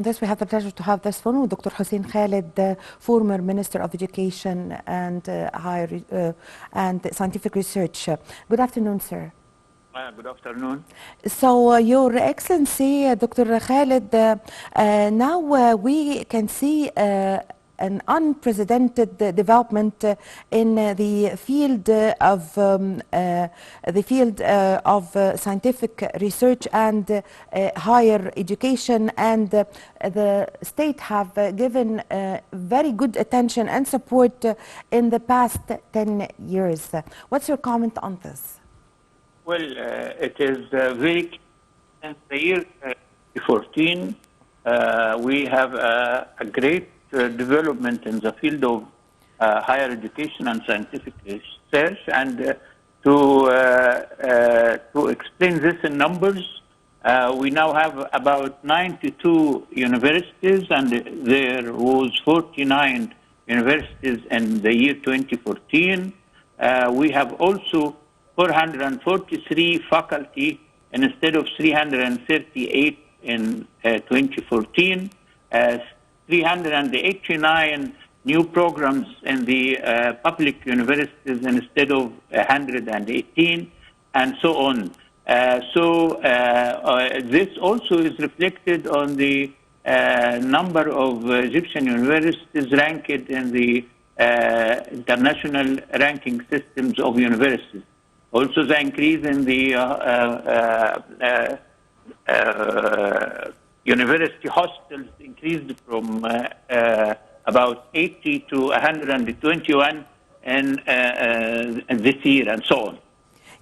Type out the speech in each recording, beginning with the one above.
This we have the pleasure to have this phone with Dr. Hussein Khalid, former Minister of Education and and Scientific Research. Good afternoon, sir. Good afternoon. So, Your Excellency, Dr. Khalid, now we can see an unprecedented development in the field of scientific research and higher education, and the state have given very good attention and support in the past 10 years. What's your comment on this? Well, it is very since the year 2014, we have a great development in the field of higher education and scientific research. And to explain this in numbers, we now have about 92 universities, and there was 49 universities in the year 2014. We have also 443 faculty instead of 338 in 2014. 389 new programs in the public universities instead of 118, and so on. This also is reflected on the number of Egyptian universities ranked in the international ranking systems of universities. Also, the increase in the university hostels increased from about 80 to 121 in this year, and so on.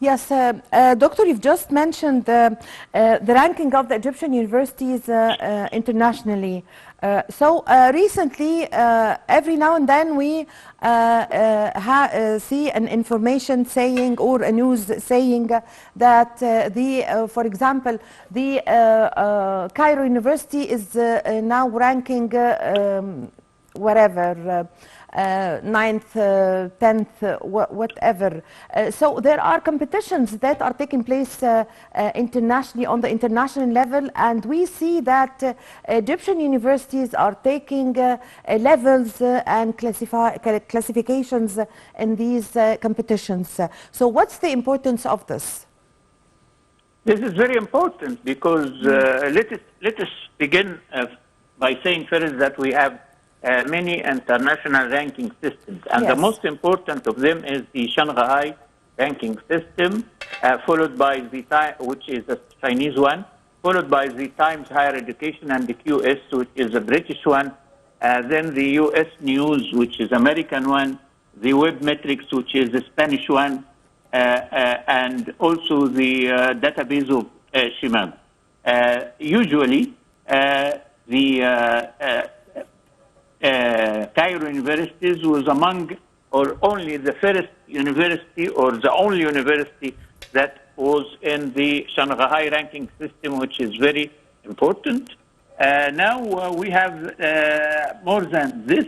Yes, Doctor, you've just mentioned the ranking of the Egyptian universities internationally. Recently, every now and then we see an information saying, or a news saying that for example, the Cairo University is now ranking whatever. 9th, 10th, whatever. So there are competitions that are taking place internationally, on the international level, and we see that Egyptian universities are taking levels and classifications in these competitions. So what's the importance of this? This is very important because let us begin by saying first that we have many international ranking systems, and yes, the most important of them is the Shanghai ranking system, followed by the which is a Chinese one, followed by the Times Higher Education and the QS, which is a British one, then the US News, which is American one, the Web Metrics, which is a Spanish one, and also the database of Shimam. Usually, the Cairo universities was among, or only the first university, or the only university that was in the Shanghai ranking system, which is very important. Now we have more than this.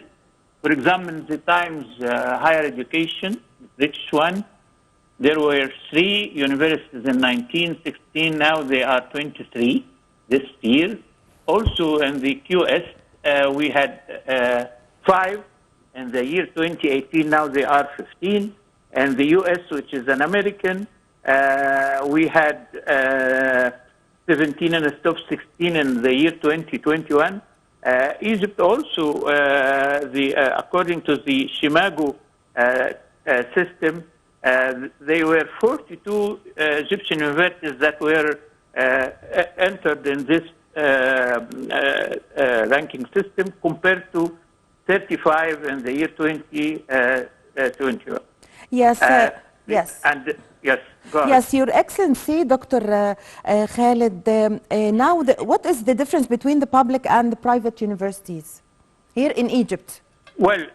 For example, the Times Higher Education, British one, there were 3 universities in 1916. Now they are 23 this year. Also in the QS, we had 5 in the year 2018. Now they are 15. And the US, which is an American, we had 17 instead of 16 in the year 2021. Egypt also, according to the Shimago system, they were 42 Egyptian universities that were entered in this ranking system, compared to 35 in the year 2021. Yes, yes. And yes, go ahead. Yes, Your Excellency, Dr. Khalid, now what is the difference between the public and the private universities here in Egypt? Well,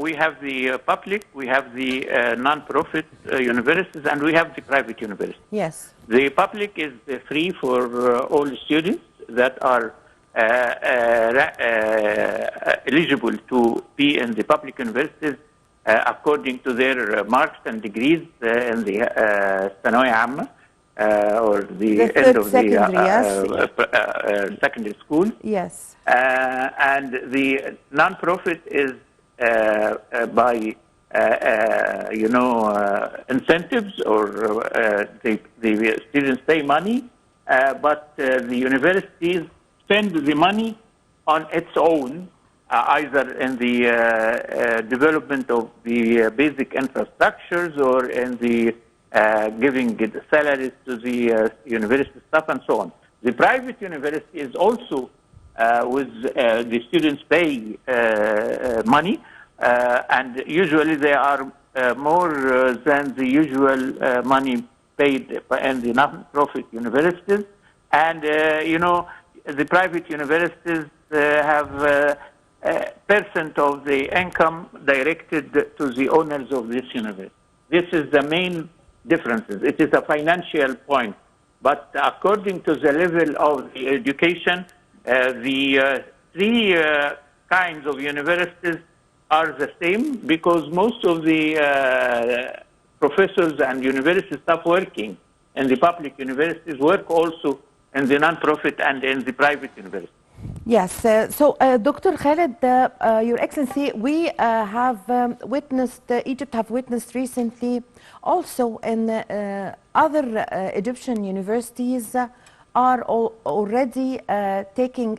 we have the public, we have the non-profit universities, and we have the private universities. Yes. The public is free for all students that are eligible to be in the public universities according to their marks and degrees in the ثانوية عامة. or the The end third of the secondary, yes. secondary school. Yes. And the non-profit is by incentives, or the students pay money, but the universities spend the money on its own, either in the development of the basic infrastructures or in the giving the salaries to the university staff and so on. The private university is also with the students pay money, and usually they are more than the usual money paid in the non-profit universities. And, the private universities have a percent of the income directed to the owners of this university. This is the main differences. It is a financial point. But according to the level of the education, the three kinds of universities are the same, because most of the professors and university staff working in the public universities work also in the non-profit and in the private university. Yes. So, Dr. Khaled, Your Excellency, we have witnessed, Egypt have witnessed recently, also in other Egyptian universities are already taking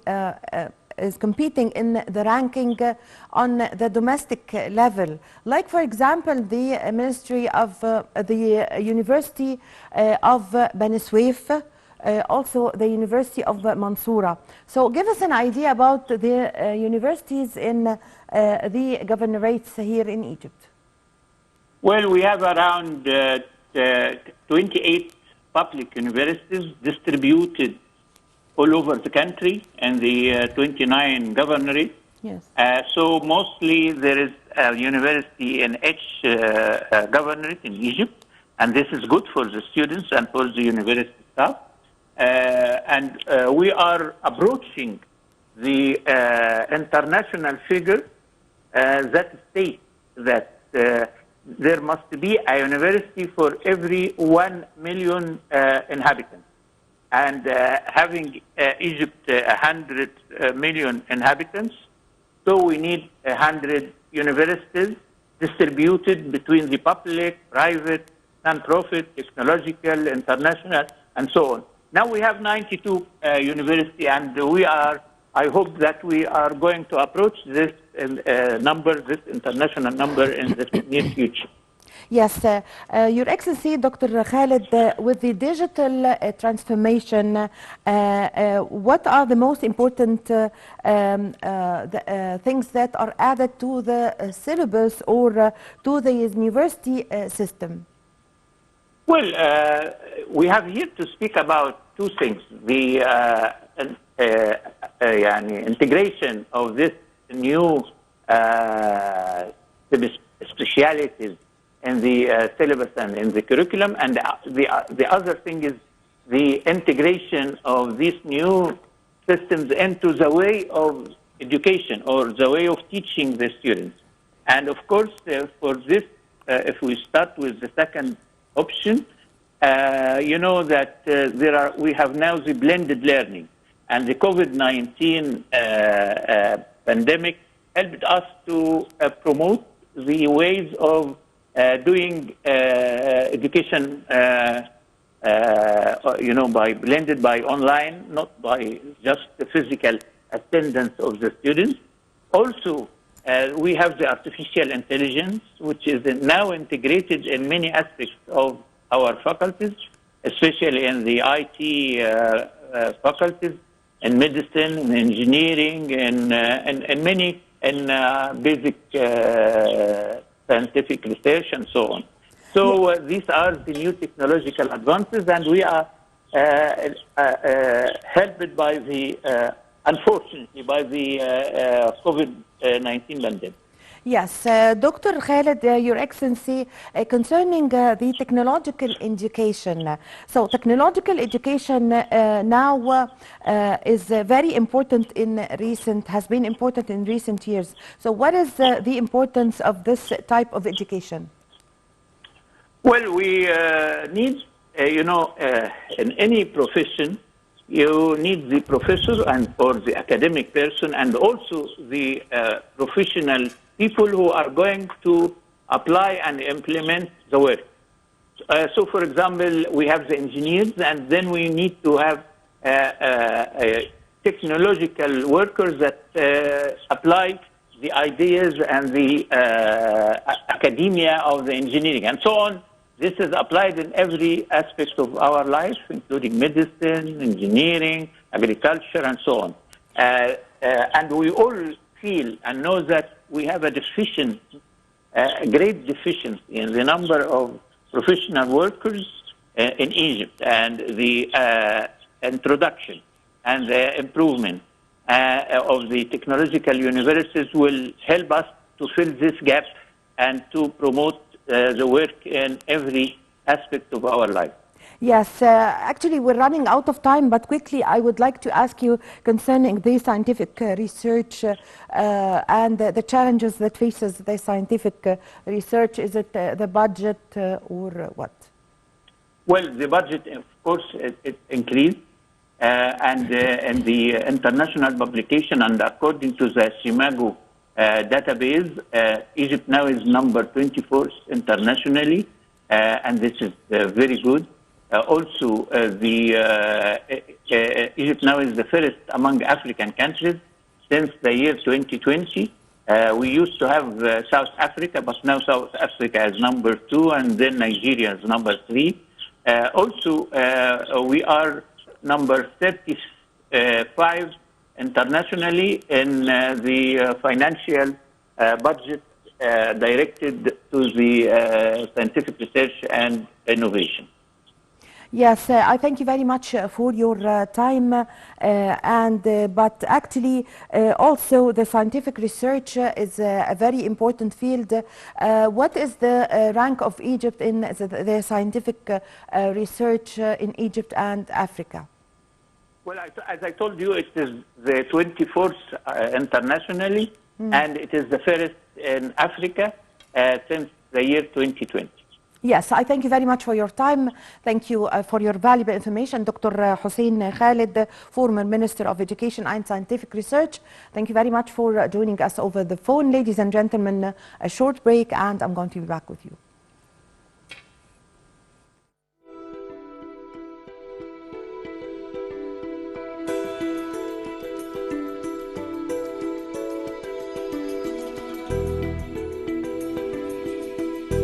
is competing in the ranking on the domestic level. Like, for example, the Ministry of the University of Bani Suef, also the University of Mansoura. So give us an idea about the universities in the governorates here in Egypt. Well, we have around 28 public universities distributed all over the country and the 29 governorates. Yes. So mostly there is a university in each governorate in Egypt, and this is good for the students and for the university staff. And we are approaching the international figure that states that there must be a university for every 1 million inhabitants. And having Egypt 100 million inhabitants, so we need 100 universities distributed between the public, private, non-profit, technological, international, and so on. Now we have 92 universities, and I hope that we are going to approach this number, this international number, in the near future. Yes, Your Excellency, Dr. Khaled, with the digital transformation, what are the most important things that are added to the syllabus or to the university system? Well, we have here to speak about two things. The integration of this new specialities in the syllabus and in the curriculum, and the other thing is the integration of these new systems into the way of education or the way of teaching the students. And of course, for this, if we start with the second option, you know that we have now the blended learning, and the COVID-19 pandemic helped us to promote the ways of doing education, by blended by online, not by just the physical attendance of the students. Also, we have the artificial intelligence, which is now integrated in many aspects of our faculties, especially in the IT faculties, in medicine, in engineering, and many basic scientific research and so on. So these are the new technological advances, and we are helped by the, unfortunately, by the COVID-19 pandemic. Yes, Dr. Khaled, Your Excellency, concerning the technological education. So technological education now is very important has been important in recent years. So what is the importance of this type of education? Well, we need in any profession, you need the professor and or the academic person, and also the professional people who are going to apply and implement the work. So, for example, we have the engineers, and then we need to have technological workers that apply the ideas and the academia of the engineering, and so on. This is applied in every aspect of our life, including medicine, engineering, agriculture, and so on. And we all feel and know that we have a great deficiency in the number of professional workers in Egypt, and the introduction and the improvement of the technological universities will help us to fill this gap and to promote the work in every aspect of our life. Yes, actually we're running out of time, but quickly I would like to ask you concerning the scientific research and the challenges that faces the scientific research. Is it the budget or what? Well, the budget, of course, it increased, and in the international publication, and according to the SIMAGO database, Egypt now is number 24 internationally, and this is very good. Also, Egypt now is the first among African countries since the year 2020. We used to have South Africa, but now South Africa is number 2, and then Nigeria is number 3. Also, we are number 35 internationally in the financial budget directed to the scientific research and innovation. Yes, I thank you very much for your time, but actually also the scientific research is a very important field. What is the rank of Egypt in the scientific research in Egypt and Africa? Well, as I told you, it is the 24th internationally, and it is the first in Africa since the year 2020. Yes, I thank you very much for your time. Thank you for your valuable information. Dr. Hussein Khalid, former Minister of Education and Scientific Research. Thank you very much for joining us over the phone. Ladies and gentlemen, a short break, and I'm going to be back with you.